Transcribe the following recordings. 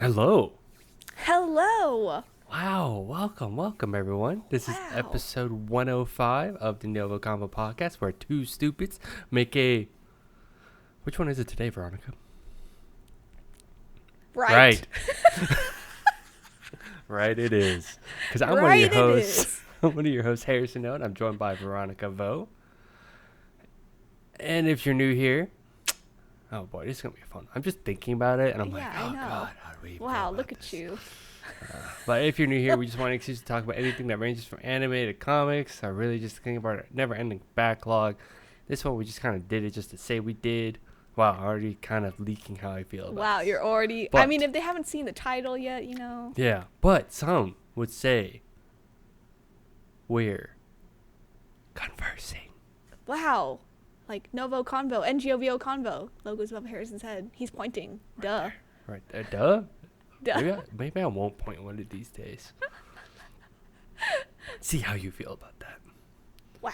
Hello. Hello. Wow. Welcome everyone. This is episode 105 of the NgoVo Convo podcast where two stupids make a... Which one is it today, Veronica? Right. Right it is. Because I'm one of Right your it hosts. is. I'm one of your hosts, Harrison Owen. I'm joined by Veronica Vo. And if you're new here... Oh boy, this is going to be fun. I'm just thinking about it and I'm Yeah, like, I oh know. God, how do we even go Wow, about look at this? you. But if you're new here, we just want an excuse to talk about anything that ranges from anime to comics. I really just think about a never-ending backlog. This one, we just kind of did it just to say we did. Wow, already kind of leaking how I feel about Wow, this. you're already... But- I mean, if they haven't seen the title yet, you know. Yeah, but some would say we're conversing. Wow. Like, NgoVo Convo, NgoVo Convo. Logo's above Harrison's head. He's pointing. Duh. Right there, duh. Duh. Maybe I won't point one of these days. See how you feel about that. Wow.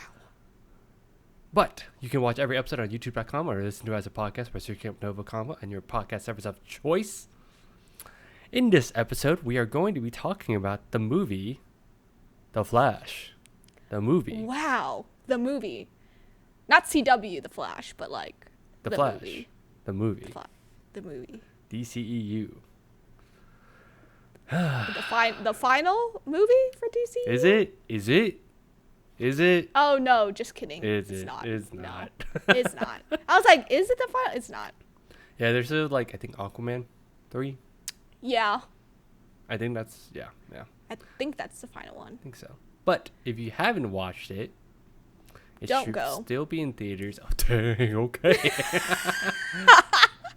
But you can watch every episode on youtube.com or listen to it as a podcast by searching up NgoVo Convo and your podcast service of choice. In this episode, we are going to be talking about the movie The Flash. The movie. Wow. The movie. Not CW, The Flash, but like... The Flash. Movie. The movie. The movie. DCEU. The final movie for DC? Is it? Is it? Is it? Oh, no, just kidding. Is it's it? not. It's No, not. it's not. I was like, is it the final? It's not. Yeah, there's I think Aquaman 3. Yeah, I think that's, yeah. I think that's the final one. I think so. But if you haven't watched it, it Don't should go. still be in theaters. Oh, dang, okay.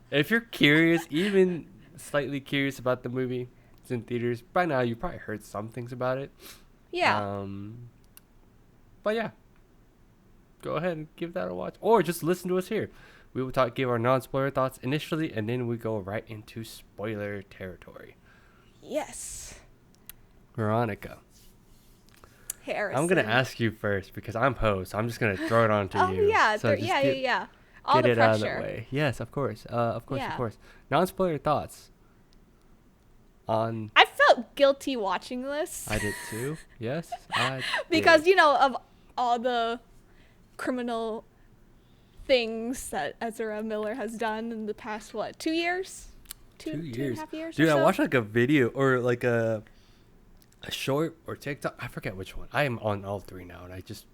If you're curious, even slightly curious about the movie, it's in theaters. By now, you probably heard some things about it. Yeah. But yeah, go ahead and give that a watch. Or just listen to us here. We will give our non-spoiler thoughts initially, and then we go right into spoiler territory. Yes. Veronica. Harrison. I'm going to ask you first because I'm host. I'm just going to throw it on to Oh, you. yeah. So just Yeah. All get the it pressure. out of the way. Yes, of course. Of Yeah. course. Non-spoiler thoughts on... I felt guilty watching this. I did too. Yes, I because, did. you know, of all the criminal things that Ezra Miller has done in the past, 2 years? 2 and a half years Dude, or so? I watched like a video or like a short or TikTok. I forget which one. I am on all three now, and I just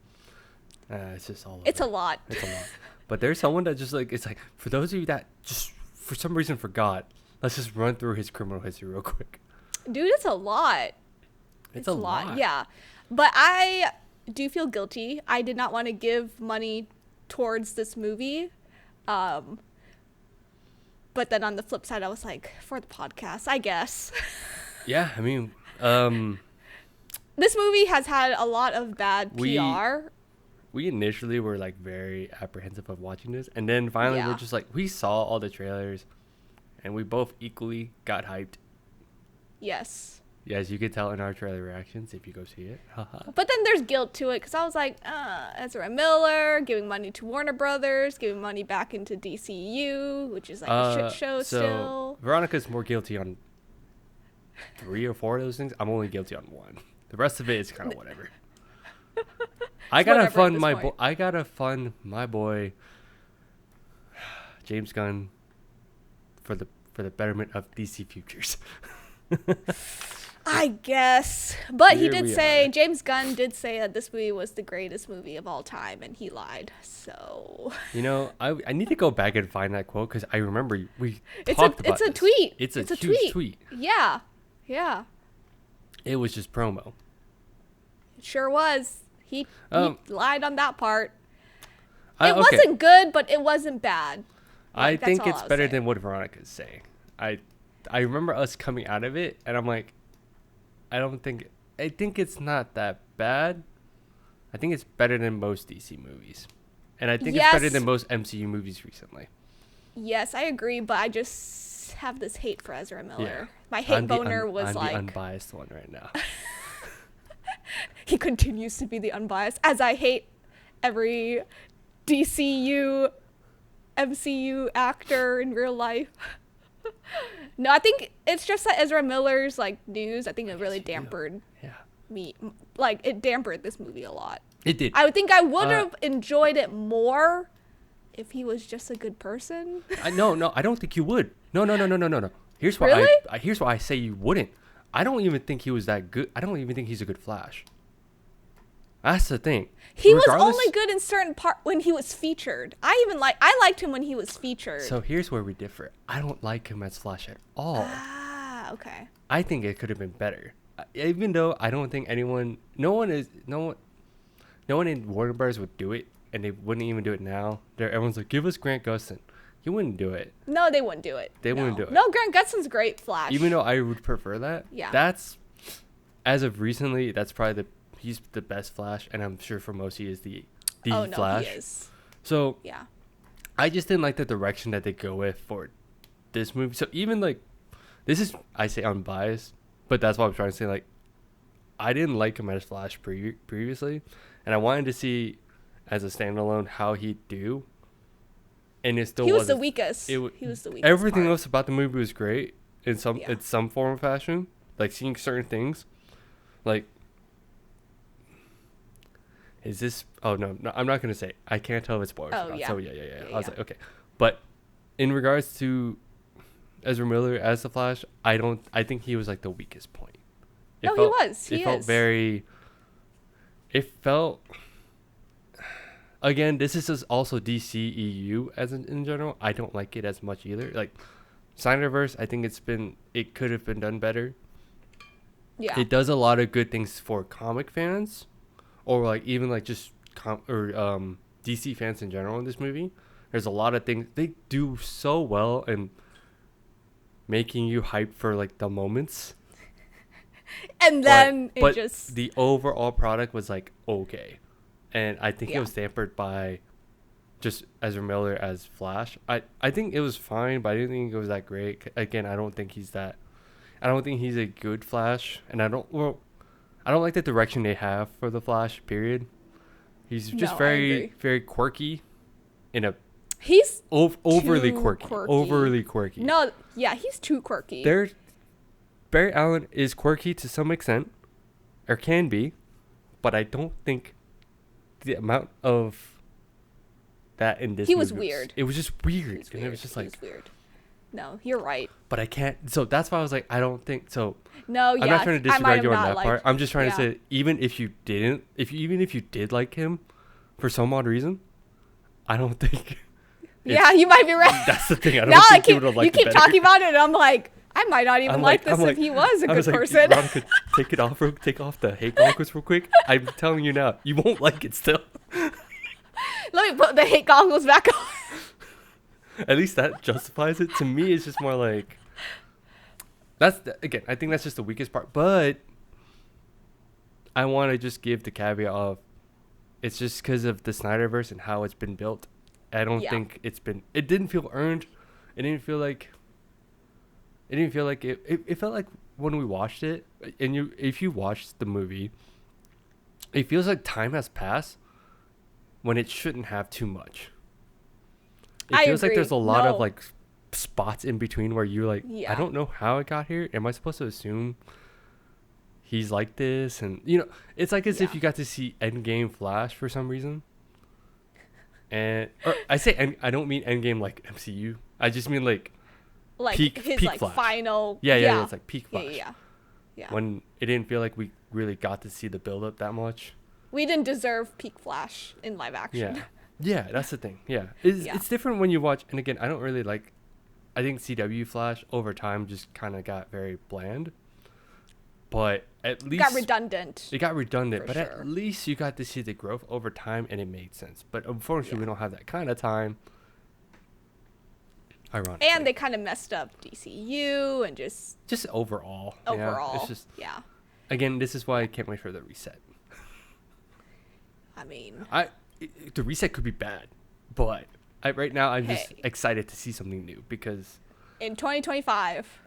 it's just all. It's over. a lot. It's a lot. But there's someone that just like it's like for those of you that just for some reason forgot. Let's just run through his criminal history real quick. Dude, it's a lot. It's a lot. Yeah. But I do feel guilty. I did not want to give money towards this movie. But then on the flip side, I was like, for the podcast, I guess. Yeah, I mean, This movie has had a lot of bad We- PR. we initially were like very apprehensive of watching this, and then finally we're Yeah. just like we saw all the trailers, and we both equally got hyped. Yes. Yeah, as you can tell in our trailer reactions if you go see it. Haha. But then there's guilt to it because I was like, Ezra Miller giving money to Warner Brothers, giving money back into DCU, which is like a shit show so still. Veronica's more guilty on 3 or 4 of those things. I'm only guilty on 1. The rest of it is kind of whatever. I gotta whatever at fund this my point. I gotta fund my boy James Gunn for the betterment of DC Futures. I guess. But he Here did we say, are. James Gunn did say that this movie was the greatest movie of all time, and he lied. So You know, I need to go back and find that quote because I remember we it's talked about it's a this. tweet. It's a It's a huge tweet. Yeah. Yeah. It was just promo. It sure was. He lied on that part. Okay. It wasn't good, but it wasn't bad. I Like, that's think all it's I was better saying. than what Veronica's saying. I remember us coming out of it, and I'm like, I think it's not that bad. I think it's better than most DC movies, and I think it's better Yes. than most MCU movies recently. Yes, I agree, but I just have this hate for Ezra Miller. Yeah. My hate I'm the boner was I'm like the unbiased one right now. he continues to be the unbiased, as I hate every DCU, MCU actor in real life. No, I think it's just that Ezra Miller's like news. I think it really dampened me. Like it dampened this movie a lot. It did. I would think I would have enjoyed it more if he was just a good person. No, I don't think you would. No. Here's why. Really? Here's why I say you wouldn't. I don't even think he was that good. I don't even think he's a good Flash. That's the thing. He was only good in certain part when he was featured. I liked him when he was featured. So here's where we differ. I don't like him as Flash at all. Ah, okay. I think it could have been better. Even though I don't think no one in Warner Bros. Would do it, and they wouldn't even do it now. Everyone's like, give us Grant Gustin. You wouldn't do it. No, they wouldn't do it. They wouldn't do it. No, Grant Gustin's great Flash. Even though I would prefer that. Yeah. That's, as of recently, that's probably he's the best Flash, and I'm sure for most he is the Flash. He is. So yeah, I just didn't like the direction that they go with for this movie. So even like, this is, I say unbiased, but that's what I'm trying to say. Like, I didn't like him as Flash previously, and I wanted to see as a standalone how he'd do. And it still was the weakest. He was the weakest. Everything else about the movie was great in some form of fashion. Like seeing certain things, like, is this? Oh no, I'm not gonna say. I can't tell if it's spoilers. Oh yeah. So yeah. I was like, okay, but in regards to Ezra Miller as the Flash, I think he was like the weakest point. He was. He felt very. It felt. Again, this is just also DCEU in general. I don't like it as much either. Like, Snyderverse, I think it could have been done better. Yeah. It does a lot of good things for comic fans, or like even like just DC fans in general in this movie. There's a lot of things they do so well in making you hype for like the moments. And then but the overall product was like okay. And I think it was dampened by just Ezra Miller as Flash. I think it was fine, but I didn't think it was that great. Again, I don't think he's a good Flash, and I don't like the direction they have for the Flash, period. He's just very quirky he's overly quirky. Overly quirky. No, yeah, he's too quirky. Barry Allen is quirky to some extent, or can be, but I don't think the amount of that in this movie was weird. It was just weird. And it was just like weird. No, you're right. But I can't. So that's why I was like, I don't think so. No, yeah. I'm not trying to disregard you on that part. I'm just trying to say, even if you did like him, for some odd reason, I don't think. Yeah, you might be right. That's the thing. I don't think you would have liked it better. You keep talking about it, and I'm like, I might not even like this if he was a good person. Ron could take off the hate goggles real quick. I'm telling you now, you won't like it still. Let me put the hate goggles back on. At least that justifies it. To me, it's just more like again, I think that's just the weakest part. But I want to just give the caveat of it's just because of the Snyderverse and how it's been built. I don't think it didn't feel earned. It didn't feel like it felt like when we watched it, and if you watched the movie, it feels like time has passed when it shouldn't have too much. It feels like there's a lot of like spots in between where you're like, I don't know how it got here. Am I supposed to assume he's like this? And it's like as if you got to see Endgame Flash for some reason. And I say I don't mean Endgame like MCU. I just mean like peak like Flash. Final. Yeah. It's like peak Flash. Yeah. When it didn't feel like we really got to see the build up that much. We didn't deserve peak Flash in live action. Yeah, that's the thing. Yeah. It's different when you watch, and again, I don't really like, I think CW Flash over time just kind of got very bland. But at least it got redundant. But at least you got to see the growth over time, and it made sense. But unfortunately, we don't have that kind of time. Ironically. And they kind of messed up DCU and just overall. It's just Again, this is why I can't wait for the reset. I mean, the reset could be bad, but right now I'm just excited to see something new because in 2025.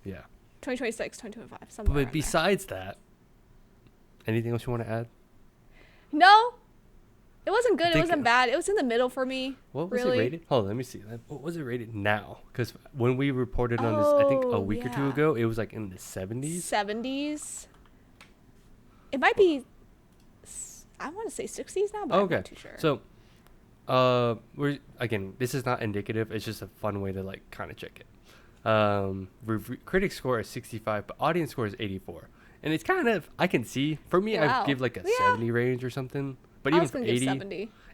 Yeah. 2026, 2025, something. But besides that, anything else you want to add? No. It wasn't good. It wasn't bad. It was in the middle for me. What was really. it rated? Hold on, let me see. What was it rated now? Because when we reported on this, I think a week or two ago, it was like in the 70s. 70s. It might be, I want to say 60s now, but I'm not too sure. So, this is not indicative. It's just a fun way to like kind of check it. Critic score is 65, but audience score is 84. And it's kind of, I can see, for me, I'd give like a 70 range or something. But even for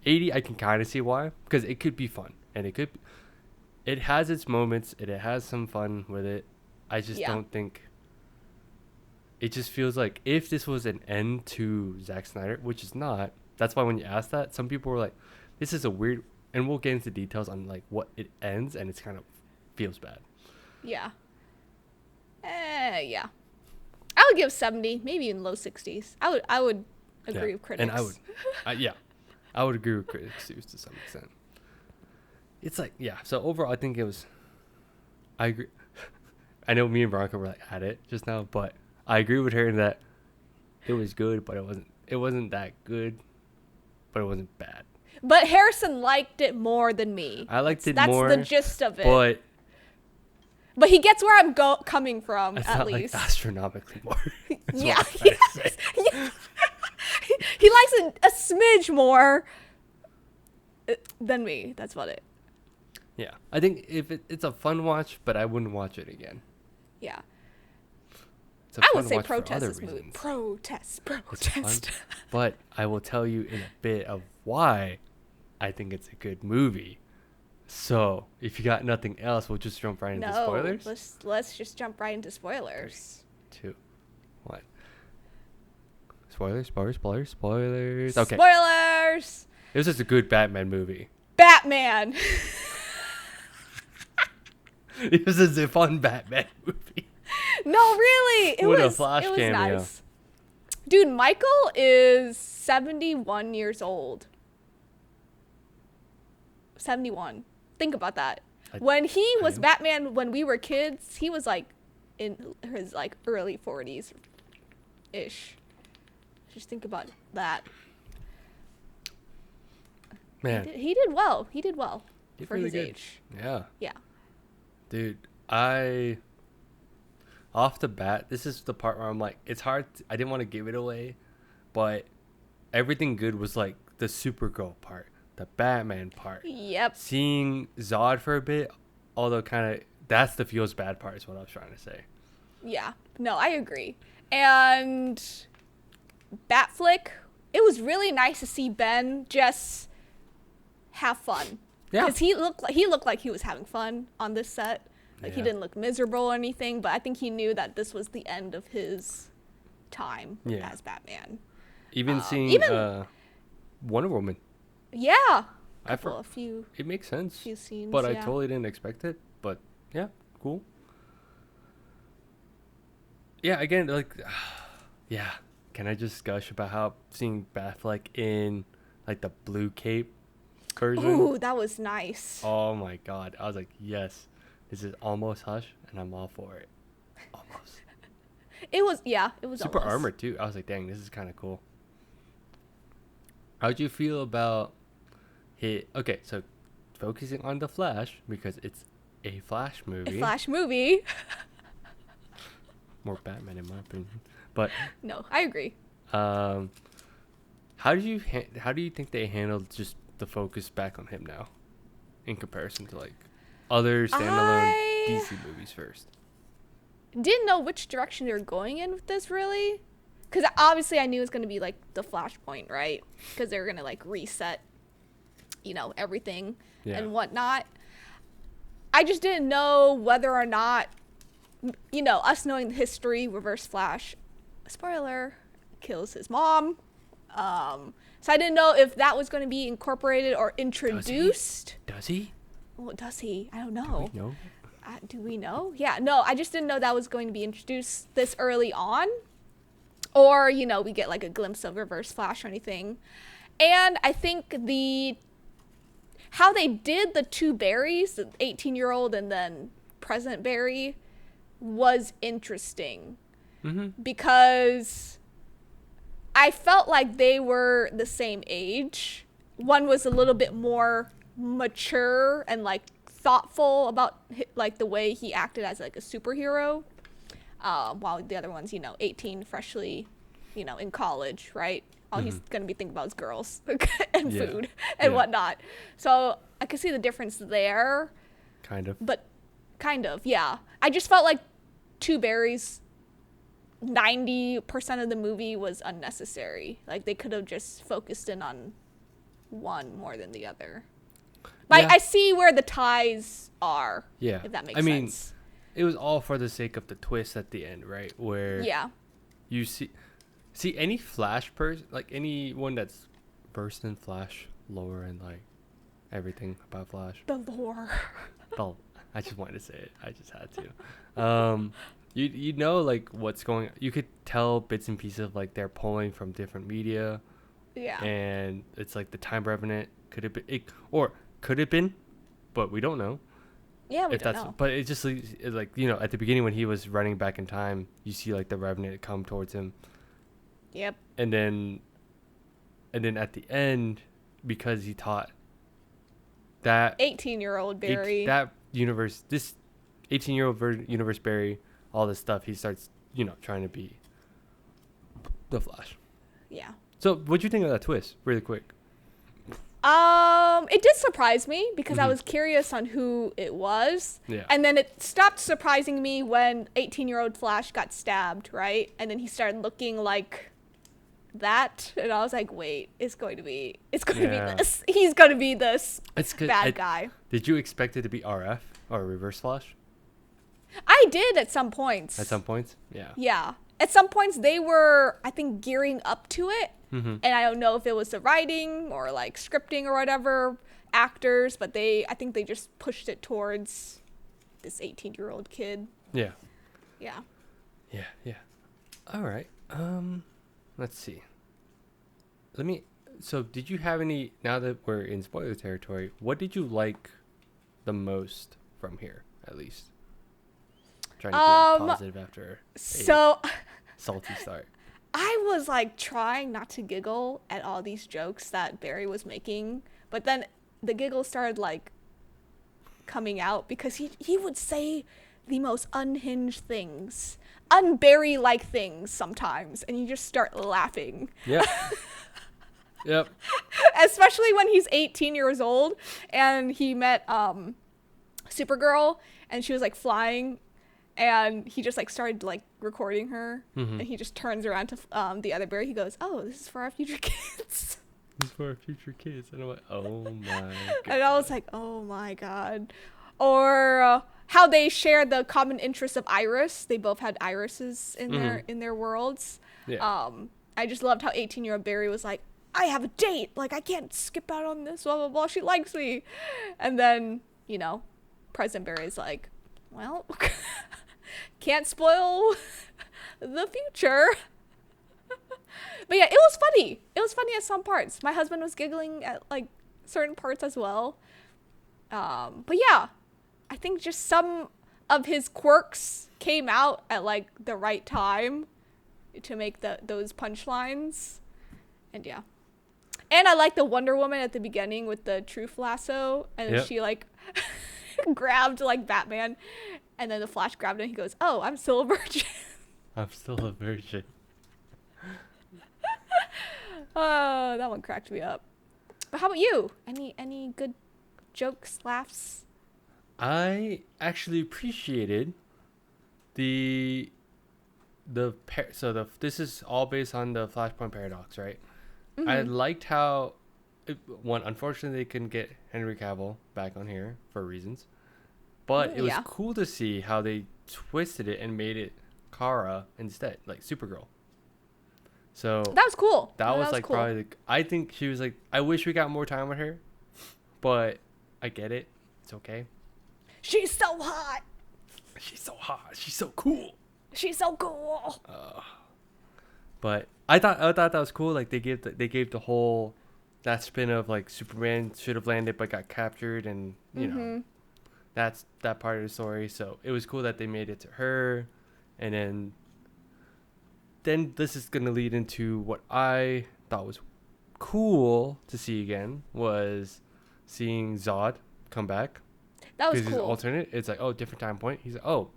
80, I can kind of see why. Because it could be fun. And it has its moments. It has some fun with it. I just don't think, it just feels like if this was an end to Zack Snyder, which is not, that's why when you ask that, some people were like, this is a weird, and we'll get into details on like what it ends, and it's kind of feels bad. Yeah. Yeah. I would give 70, maybe in low 60s. I would agree with critics. And I would agree with critics too, to some extent. It's like, so overall, I think I agree. I know me and Veronica were like at it just now, but I agree with her in that it was good, but it wasn't that good, but it wasn't bad. But Harrison liked it more than me. I liked it more. That's the gist of it. But he gets where I'm coming from, it's at not least. Like astronomically more. Yeah. He likes it a smidge more than me. That's about it. Yeah. I think if it's a fun watch, but I wouldn't watch it again. Yeah. I would say protest this movie. Protest. But I will tell you in a bit of why I think it's a good movie. So, if you got nothing else, we'll just jump right into spoilers. Let's just jump right into spoilers. 3, 2, 1. Spoilers. Okay. Spoilers! It was just a good Batman movie. Batman! It was just a fun Batman movie. No, really! It was a Flash cameo. Nice. Dude, Michael is 71 years old. 71. Think about that. When he was Batman, when we were kids, he was like in his like early 40s ish. Just think about that. Man, he did well. He did well for really his good. age. Yeah. Dude, off the bat, this is the part where I'm like, it's hard. I didn't want to give it away, but everything good was like the Supergirl part. The Batman part. Yep. Seeing Zod for a bit, although kind of, that's the feels bad part is what I was trying to say. Yeah. No, I agree. And Batflick, it was really nice to see Ben just have fun. Yeah. Because he looked like he was having fun on this set. Like he didn't look miserable or anything, but I think he knew that this was the end of his time as Batman. Even seeing Wonder Woman. Yeah. It makes sense. Few scenes, but I totally didn't expect it. But yeah, cool. Yeah, again, like, can I just gush about how seeing Batfleck in like the blue cape version? Ooh, that was nice. Oh my god. I was like, yes, this is almost Hush, and I'm all for it. Almost. It was super almost. armored too. I was like, dang, this is kind of cool. How'd you feel about okay, so focusing on the Flash, because it's a Flash movie. More Batman in my opinion. But no, I agree. How do you think they handled just the focus back on him now, in comparison to like other standalone DC movies first? Didn't know which direction they were going in with this really, because obviously I knew it was gonna be like the Flashpoint, right? Because they were gonna like reset, everything and whatnot. I just didn't know whether or not, us knowing the history, Reverse Flash, spoiler, kills his mom. So I didn't know if that was going to be incorporated or introduced. Does he? Well, does he? I don't know. Do we know? Do we know? Yeah, no, I just didn't know that was going to be introduced this early on. Or, we get like a glimpse of Reverse Flash or anything. And I think how they did the two Barrys, the 18-year-old and then present Barry, was interesting. Mm-hmm. Because I felt like they were the same age one was a little bit more mature and like thoughtful about like the way he acted as like a superhero, while the other one's 18, freshly, in college, right? All he's gonna be thinking about is girls and food and whatnot. So I could see the difference there. Kind of. But kind of, yeah. I just felt like Two Berries, 90% of the movie was unnecessary. Like they could have just focused in on one more than the other. But I see where the ties are. Yeah. If that makes sense. I mean, it was all for the sake of the twist at the end, right? Where you see any Flash person, like anyone that's versed in Flash lore and like everything about Flash. The lore. Oh, I just wanted to say it. I just had to. You know like what's going. You could tell bits and pieces of like they're pulling from different media. Yeah. And it's like the Time Revenant could have been, but we don't know. Yeah, we don't know. But it just it's like at the beginning when he was running back in time, you see like the Revenant come towards him. Yep. And then at the end, because he taught that 18-year-old Barry, this 18-year-old universe Barry, all this stuff, he starts trying to be the Flash. Yeah. So what'd you think of that twist, really quick? It did surprise me because I was curious on who it was. Yeah. And then it stopped surprising me when 18-year-old Flash got stabbed, right? And then he started looking like that, and I was like, wait, it's going to be this. He's going to be this bad guy. Did you expect it to be RF or Reverse Flash? I did at some points. At some points? Yeah. Yeah. At some points they were, I think, gearing up to it. And I don't know if it was the writing or like scripting or whatever, actors, but I think they just pushed it towards this 18-year-old kid. Yeah. Yeah. Yeah, yeah. All right. Let's see. So did you have any, now that we're in spoiler territory, what did you like the most from here, at least? Trying to be positive after a salty start. I was like trying not to giggle at all these jokes that Barry was making, but then the giggle started like coming out because he would say the most unhinged things, un-Barry-like things sometimes, and you just start laughing. Yeah. Yep. Especially when he's 18 years old and he met Supergirl and she was like flying. And he just like started like recording her, and he just turns around to the other Barry. He goes, "Oh, this is for our future kids." This is for our future kids, and I'm like, "Oh my god!" And I was like, "Oh my god!" Or how they shared the common interest of Iris. They both had irises in their worlds. Yeah. I just loved how 18-year-old Barry was like, "I have a date. Like I can't skip out on this. Blah blah blah. She likes me," and then President Barry's like, "Well." Can't spoil the future. But yeah, it was funny. It was funny at some parts. My husband was giggling at like certain parts as well. But yeah, I think just some of his quirks came out at like the right time to make those punchlines. And yeah. And I like the Wonder Woman at the beginning with the truth lasso, and she like grabbed like Batman. And then the Flash grabbed him and he goes, "Oh, I'm still a virgin." I'm still a virgin. Oh, that one cracked me up. But how about you? Any good jokes, laughs? I actually appreciated this is all based on the Flashpoint paradox, right? I liked how unfortunately they couldn't get Henry Cavill back on here for reasons. But it was cool to see how they twisted it and made it Kara instead, like Supergirl. So that was cool. That was like cool. Probably I think she was like, I wish we got more time with her, but I get it. It's okay. She's so hot. She's so hot. She's so cool. She's so cool. But I thought that was cool. Like they gave the whole that spin of like Superman should have landed but got captured, and you know. That's that part of the story. So it was cool that they made it to her. And then this is going to lead into what I thought was cool to see again was seeing Zod come back. That was Because cool. his alternate, it's like, oh, different time point. He's like, oh,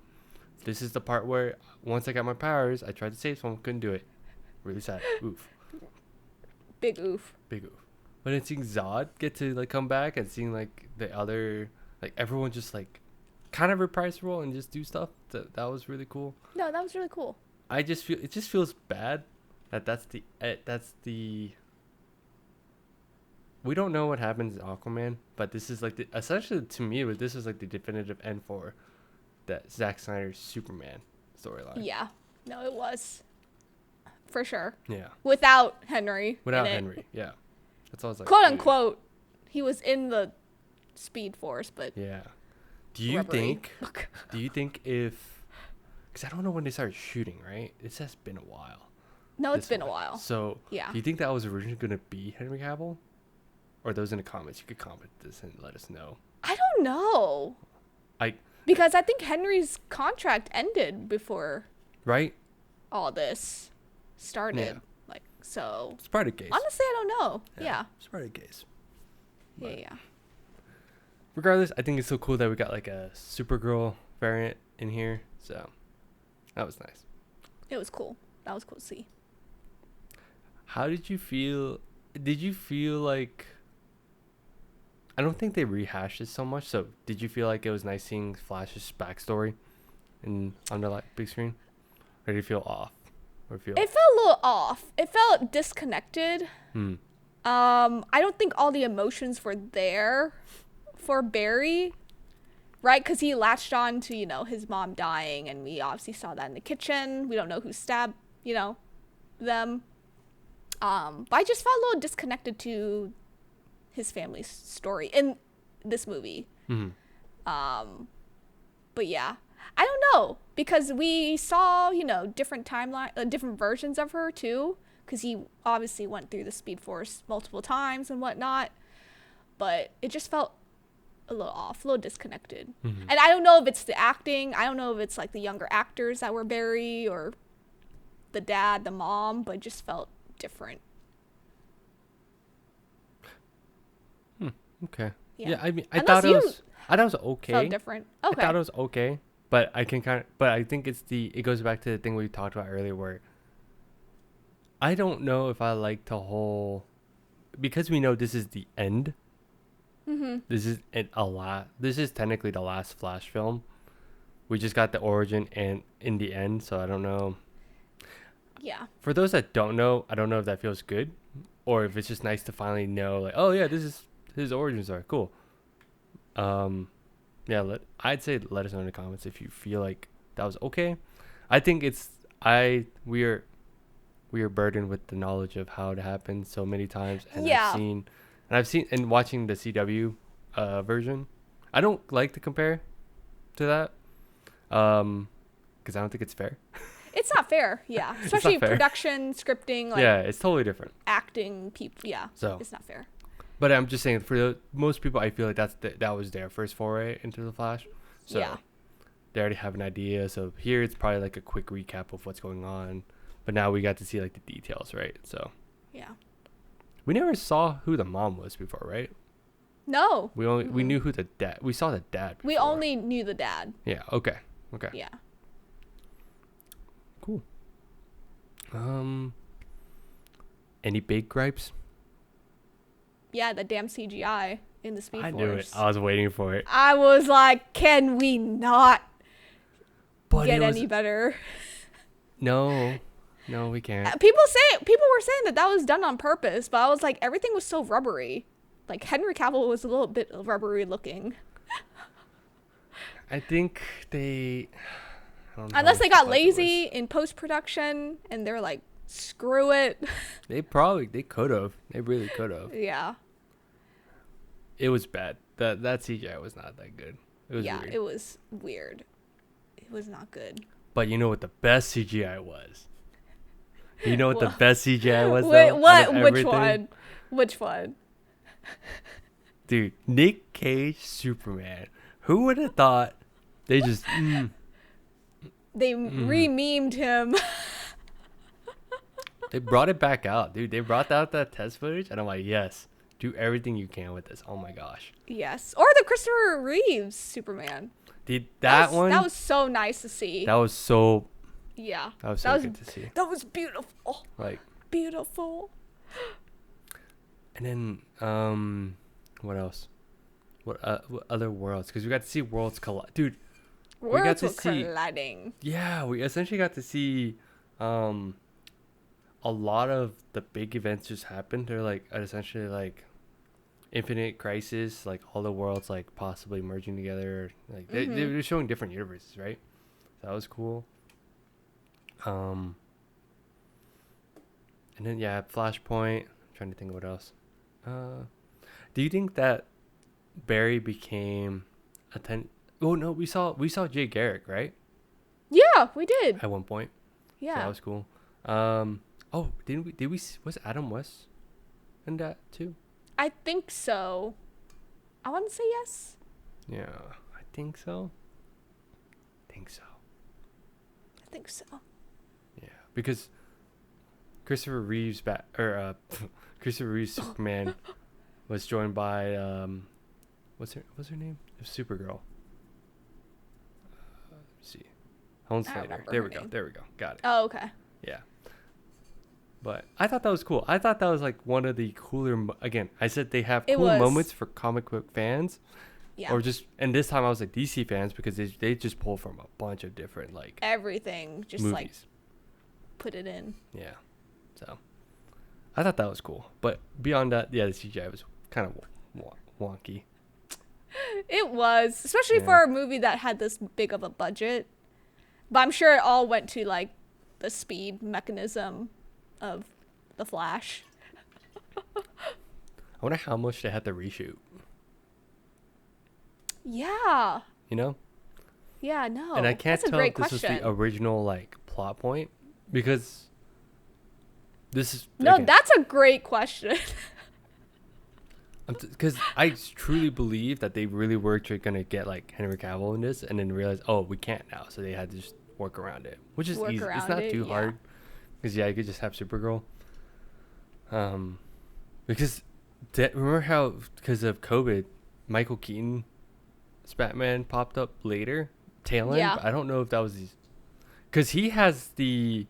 this is the part where once I got my powers, I tried to save someone, couldn't do it. Really sad. Oof. Big oof. Big oof. But then seeing Zod get to like come back and seeing like the other, like everyone just like kind of reprise the role and just do stuff, that was really cool. No, that was really cool. I just feel, it just feels bad that's the we don't know what happens in Aquaman, but this is like essentially to me this is like the definitive end for that Zack Snyder's Superman storyline. Yeah. No, it was. For sure. Yeah. Without Henry. Without Henry, yeah. That's all I was like. Quote unquote, he was in the Speed Force, but yeah. Do you think if, because I don't know when they started shooting, right? It says been a while. No, it's been a while. So yeah. Do you think that was originally going to be Henry Cavill? Or those in the comments, you could comment this and let us know. I don't know. Because I think Henry's contract ended before right? all this started. Yeah. Like, so. It's probably the case. Honestly, I don't know. Yeah. It's probably the case. Yeah. Regardless, I think it's so cool that we got like a Supergirl variant in here. So that was nice. It was cool. That was cool to see. How did you feel? Did you feel like, I don't think they rehashed it so much. So did you feel like it was nice seeing Flash's backstory on the big screen? Or did you feel off? It felt a little off. It felt disconnected. I don't think all the emotions were there for Barry, right? Because he latched on to, his mom dying, and we obviously saw that in the kitchen. We don't know who stabbed, them. But I just felt a little disconnected to his family's story in this movie. But yeah, I don't know, because we saw, different different versions of her too, because he obviously went through the Speed Force multiple times and whatnot, but it just felt a little off, a little disconnected. And I don't know if it's the acting. I don't know if it's like the younger actors that were Barry or the dad, the mom, but it just felt different. Okay. Yeah. Yeah, I mean, I thought it was okay. Felt different. Okay. I thought it was okay, but I think it goes back to the thing we talked about earlier, where I don't know if I like the whole, because we know this is the end. This is technically the last Flash film. We just got the origin and in the end, so I don't know. Yeah. For those that don't know, I don't know if that feels good, or if it's just nice to finally know, like, oh yeah, this is his origins are cool. Yeah, I'd say let us know in the comments if you feel like that was okay. I think we are burdened with the knowledge of how it happened so many times, and I've seen and watching the CW version. I don't like to compare to that, because I don't think it's fair. It's not fair, yeah. Especially fair. production, scripting, like, yeah, it's totally different. acting, people, yeah. So it's not fair. But I'm just saying, for most people, I feel like that was their first foray into the Flash. So Yeah. they already have an idea. So here it's probably like a quick recap of what's going on. But now we got to see like the details, right? So Yeah. we never saw who the mom was before, right? No. We knew who the dad. We saw the dad before. We only knew the dad. Yeah. Okay. Yeah. Cool. Any big gripes? Yeah, the damn CGI in the Speed Force. I knew it. I was waiting for it. I was like, can we not get any better? No, we can't. People were saying that was done on purpose, but I was like, everything was so rubbery. Like, Henry Cavill was a little bit rubbery looking. I think they... Unless they got lazy in post-production and they're like, screw it. They could have. They really could have. Yeah. It was bad. That CGI was not that good. It was weird. It was weird. It was not good. But you know what the best CGI was? You know what the best CGI was, Wait, though? what? Which one? Which one? Dude, Nick Cage Superman. Who would have thought they just... They re-memed him. They brought it back out, dude. They brought out that test footage, and I'm like, yes, do everything you can with this. Oh my gosh. Yes. Or the Christopher Reeves Superman. Dude, that one. That was so nice to see. That was so. Yeah. That was so good to see. That was beautiful. Like. Beautiful. And then, what else? What other worlds? Because we got to see worlds collide, dude. Worlds were colliding. Yeah, we essentially got to see, a lot of the big events just happened. They're like essentially like Infinite Crisis, like all the worlds like possibly merging together. Like they were showing different universes, right? So that was cool. And then yeah, Flashpoint. I'm trying to think of what else. Do you think that Barry became Oh no, we saw Jay Garrick, right? Yeah, we did. At one point. Yeah. So that was cool. Oh, did we was Adam West in that too? I think so. I want to say yes. Yeah, I think so. I think so. Yeah, because Christopher Reeves Christopher Reeves Superman was joined by what's her name? Supergirl. Let's see. Helen Slater. There we go. Got it. Oh, okay. Yeah. But I thought that was cool. I thought that was like one of the cooler. Again, I said they have cool moments for comic book fans. Yeah. Or just, and this time I was like DC fans because they just pull from a bunch of different like everything, just movies. Like put it in. Yeah. So I thought that was cool. But beyond that, yeah, the CGI was kind of wonky. It was, especially for a movie that had this big of a budget. But I'm sure it all went to like the speed mechanism of the Flash. I wonder how much they had to reshoot. Yeah. You know? Yeah, no. And I can't tell if this question. was the original like plot point because this is that's a great question. Because I truly believe that they really were gonna get like Henry Cavill in this, and then realize, oh, we can't now, so they had to just work around it, which is easy. It's not too hard, because you could just have Supergirl. Because remember how because of COVID, Michael Keaton's Batman popped up later, tail end. Yeah. But I don't know if that was because he has a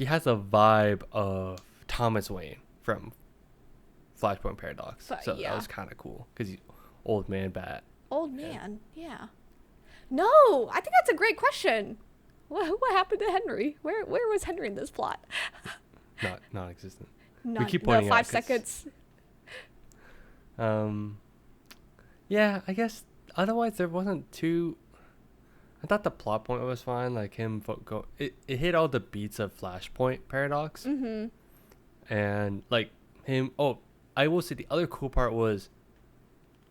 vibe of Thomas Wayne from Flashpoint Paradox. So that was kind of cool because he's old man bat. Old man, yeah. No, I think that's a great question. What happened to Henry? Where was Henry in this plot? Not non-existent. We keep pointing out 5 seconds. Yeah, I guess otherwise there wasn't too. I thought the plot point was fine, like him it hit all the beats of Flashpoint Paradox. Mm-hmm. And like him. Oh, I will say the other cool part was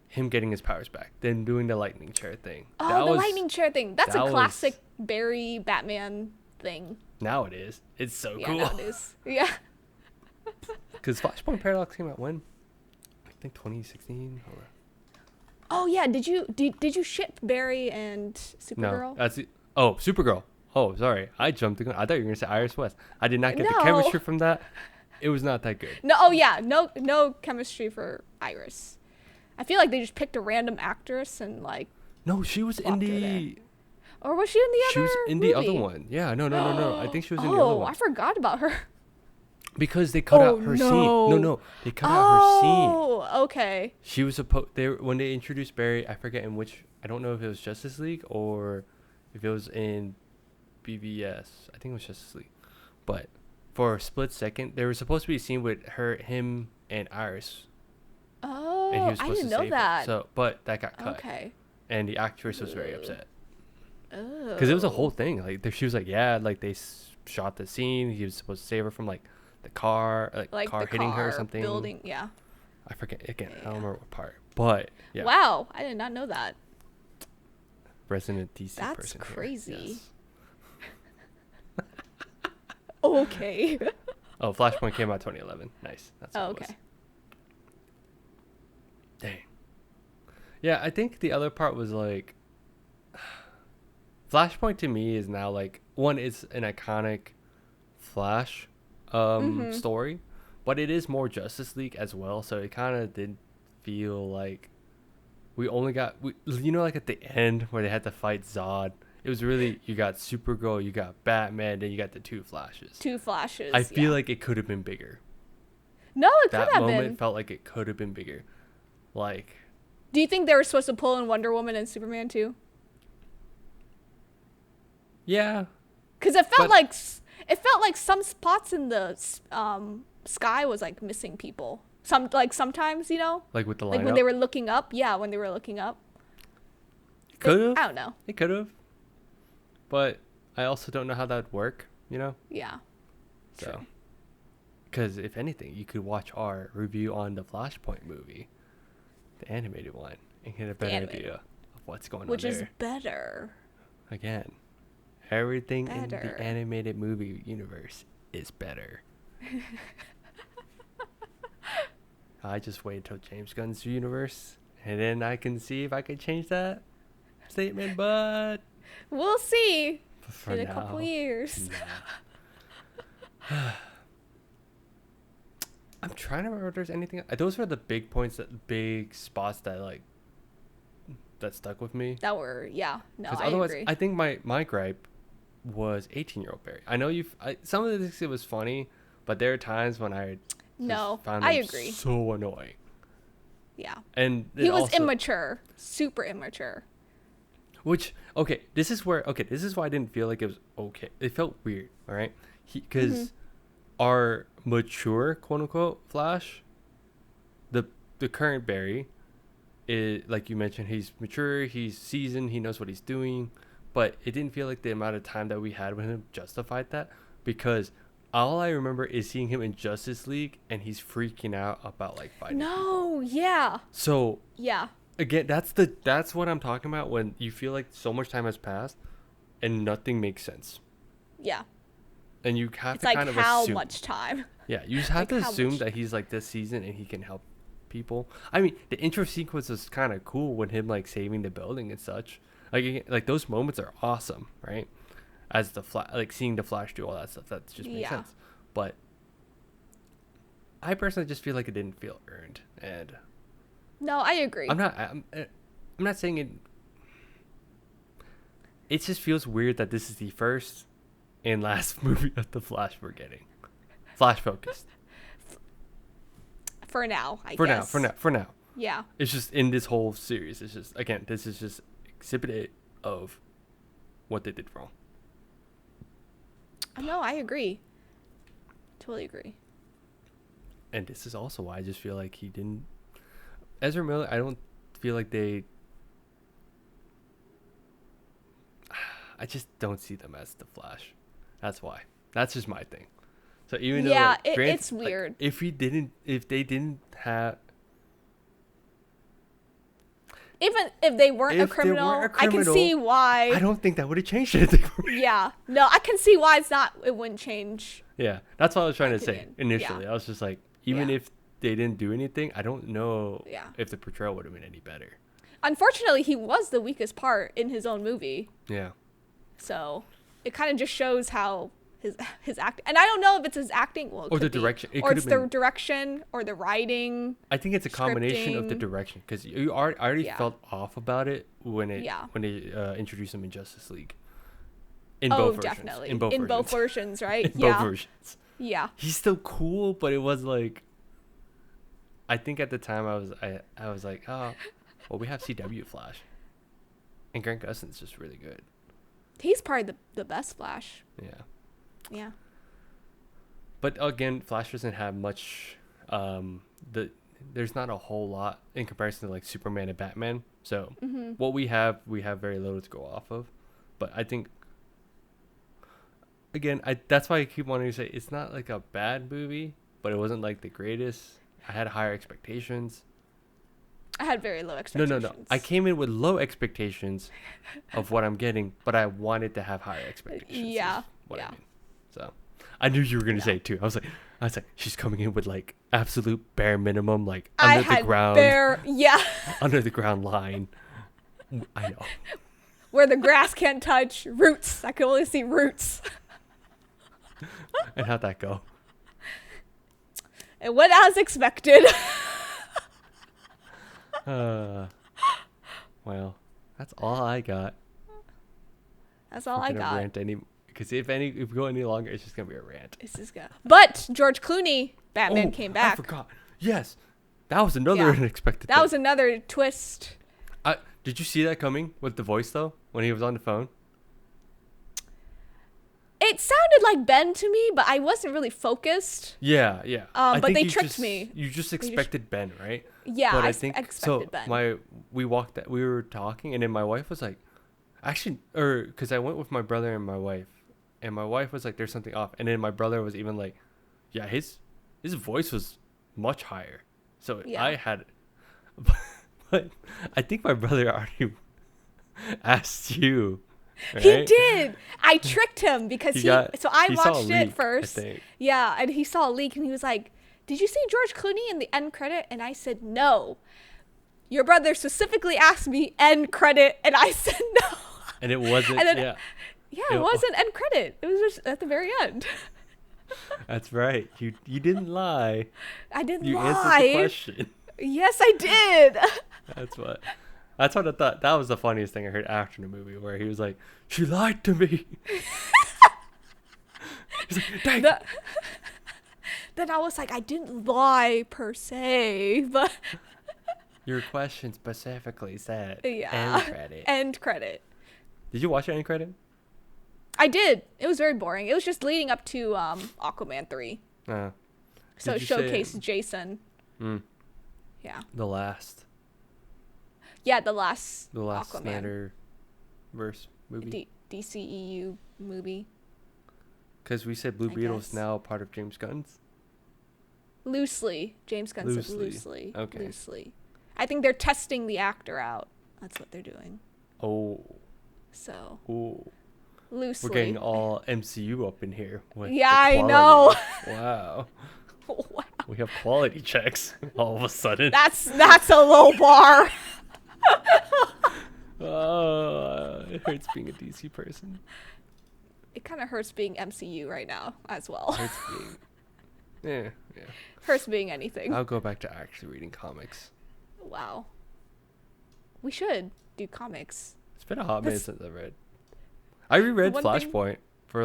him getting his powers back, then doing the lightning chair thing. Oh, the lightning chair thing. That's a classic Barry Batman thing. Now it is. It's so cool. Yeah, now it is. Yeah. Because Flashpoint Paradox came out when? I think 2016. Oh yeah, did you ship Barry and Supergirl? No, that's it. Oh, Supergirl. Oh, sorry, I jumped the gun. I thought you were gonna say Iris West. I did not get the chemistry from that. It was not that good. No, oh yeah, no chemistry for Iris. I feel like they just picked a random actress and like. No, she was in the. Or was she in the other? She was in movie? the other one. Yeah, no. I think she was in the other one. Oh, I forgot about her. Because they cut out her scene. No, they cut out her scene. Oh, okay. She was when they introduced Barry. I forget in which. I don't know if it was Justice League or if it was in BVS. I think it was Justice League. But for a split second, there was supposed to be a scene with him and Iris. Oh, and he was I supposed didn't to know save that. Her. So, but that got cut. Okay. And the actress was very upset. Oh. Because it was a whole thing. Like she was like, yeah, like they shot the scene. He was supposed to save her from like the car, like car hitting her or something. Building, yeah. I forget again. Yeah. I don't remember what part, but yeah. Wow, I did not know that. Resident DC That's person. That's crazy. Yes. Okay. Oh, Flashpoint came out 2011. Nice. That's what okay. It was. Dang. Yeah, I think the other part was like Flashpoint to me is now like one is an iconic Flash story, but it is more Justice League as well. So it kind of did feel like we only got like at the end where they had to fight Zod. It was really, you got Supergirl, you got Batman, then you got the two Flashes. I feel like it could have been bigger. No, it could have been. That moment felt like it could have been bigger. Like, do you think they were supposed to pull in Wonder Woman and Superman too? Yeah. Because it felt like some spots in the sky was like missing people. Sometimes, like with the lineup? Like when they were looking up. Yeah, when they were looking up. Could have. I don't know. It could have. But I also don't know how that would work, Yeah. So, because if anything, you could watch our review on the Flashpoint movie, the animated one, and get a better idea of what's going on there. Which is better. Again, everything in the animated movie universe is better. I just wait till James Gunn's universe, and then I can see if I can change that statement, but we'll see for in a now, couple years. Nah. I'm trying to remember if there's anything. Those were the big points, big spots that stuck with me. That were, yeah. No, I otherwise, agree. I think my gripe was 18-year-old Barry. I know some of this it was funny, but there are times when I found him agree. so annoying. Yeah. And he was also immature, super immature. Which, this is why I didn't feel like it was okay. It felt weird, all right? Because our mature, quote-unquote, Flash, the current Barry, is, like you mentioned, he's mature, he's seasoned, he knows what he's doing, but it didn't feel like the amount of time that we had with him justified that, because all I remember is seeing him in Justice League, and he's freaking out about, like, fighting people. Yeah. So, yeah. Again, that's what I'm talking about when you feel like so much time has passed and nothing makes sense. Yeah. And you have it's to kind of assume. How assume. much time? Yeah, you just have to assume that he's like this season and he can help people. I mean, the intro sequence was kind of cool when him like saving the building and such. Like those moments are awesome, right? As the seeing the Flash do all that stuff, that just makes sense. But I personally just feel like it didn't feel earned, and no, I agree. I'm not saying it. It just feels weird that this is the first and last movie of the Flash we're getting. Flash focused. For now, I guess. For now. Yeah. It's just in this whole series. It's just, again, this is just exhibit A of what they did wrong. No, I agree. Totally agree. And this is also why I just feel like he didn't. Ezra Miller, I don't feel like they. I just don't see them as the Flash. That's why. That's just my thing. So even though it's weird. If they didn't have. Even if they weren't a criminal, I can see why. I don't think that would have changed anything for me. Yeah. No, I can see why it wouldn't change. Yeah. That's what I was trying to say initially. I was just like, even if they didn't do anything, I don't know if the portrayal would have been any better. Unfortunately, he was the weakest part in his own movie. Yeah. So it kind of just shows how his acting, and I don't know if it's his acting, or the direction, or it's the direction or the writing. I think it's a combination of the direction, because I already felt off about it when they introduced him in Justice League. In both versions. Definitely. In both versions, right? In both versions. Yeah. He's still cool, but it was like, I think at the time I was like, oh, well, we have CW Flash, and Grant Gustin's just really good. He's probably the best Flash. Yeah. Yeah. But again, Flash doesn't have much. There's not a whole lot in comparison to like Superman and Batman. So what we have very little to go off of. But I think, again, that's why I keep wanting to say it's not like a bad movie, but it wasn't like the greatest. I had higher expectations. I had very low expectations. No. I came in with low expectations of what I'm getting, but I wanted to have higher expectations. Yeah. I mean. So I knew you were gonna say it too. I was like, she's coming in with like absolute bare minimum, like under the ground line. I know. Where the grass can't touch, roots. I could only see roots. And how'd that go? It went as expected. Well, that's all I got. That's all I got. Because if we go any longer, it's just gonna be a rant. But George Clooney, Batman came back. I forgot. Yes, that was another unexpected. That was another twist. Did you see that coming with the voice though when he was on the phone? It sounded like Ben to me, but I wasn't really focused. Yeah. But they tricked me. You just expected Ben, right? Yeah, but I expected Ben. We were talking, and then my wife was like, actually, because I went with my brother and my wife was like, there's something off, and then my brother was even like, yeah, his voice was much higher. So I had, but I think my brother already asked you. Right? He did. I tricked him because I watched it first. Yeah, and he saw a leak and he was like, "Did you see George Clooney in the end credit?" And I said, "No." Your brother specifically asked me end credit, and I said no. And it wasn't. It wasn't end credit. It was just at the very end. That's right. You didn't lie. I didn't lie. You answered the question. Yes, I did. That's what I thought. That was the funniest thing I heard after the movie, where he was like, "She lied to me." He's like, "Dang." Then I was like, I didn't lie per se, but your question specifically said end credit. End credit. Did you watch the end credit? I did. It was very boring. It was just leading up to Aquaman 3. So it showcased Jason. Yeah. The last. Yeah, the last Aquaman. Snyder verse movie. DCEU movie. Because we said Blue Beetle's now part of James Gunn's. Loosely. James Gunn said loosely. Okay. Loosely. I think they're testing the actor out. That's what they're doing. Oh. So. Ooh. Loosely. We're getting all MCU up in here. Yeah, I know. Wow. Wow. We have quality checks all of a sudden. That's a low bar. It hurts being a DC person. It kind of hurts being MCU right now as well. Hurts being. Yeah. Hurts being anything. I'll go back to actually reading comics. Wow. We should do comics. It's been a hot minute since I've read. I reread Flashpoint for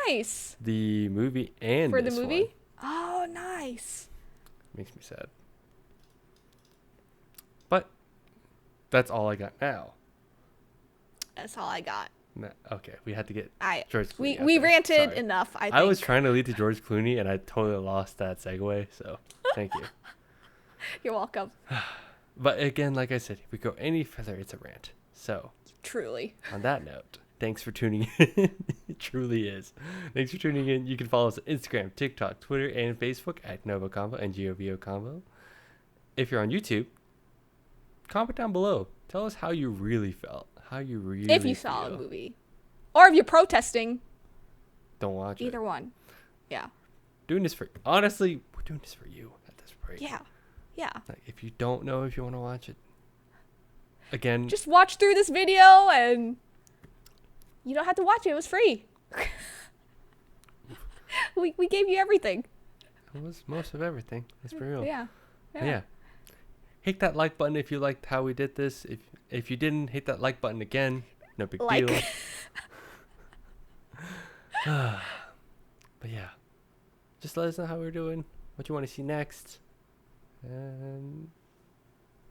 nice. The movie and for the movie. One. Oh, nice. Makes me sad. But that's all I got now. That's all I got. No, okay, we had to get George Clooney. We ranted enough. I think. I was trying to lead to George Clooney, and I totally lost that segue. So thank you. You're welcome. But again, like I said, if we go any further, it's a rant. So truly. On that note, thanks for tuning in. It truly is. Thanks for tuning in. You can follow us on Instagram, TikTok, Twitter, and Facebook at NgoVo Convo and NgoVo Convo. If you're on YouTube, comment down below. Tell us how you really felt. How you really if you saw a movie. Or if you're protesting. Don't watch Either one. Yeah. We're doing this for you at this point. Yeah. Yeah. Like, if you don't know if you want to watch it, again, just watch through this video and you don't have to watch it. It was free. we gave you everything. It was most of everything. Let's be real. Yeah. Hit that like button if you liked how we did this. If you didn't, hit that like button again. No big deal. But yeah, just let us know how we're doing, what you want to see next, and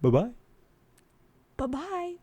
bye-bye. Bye-bye.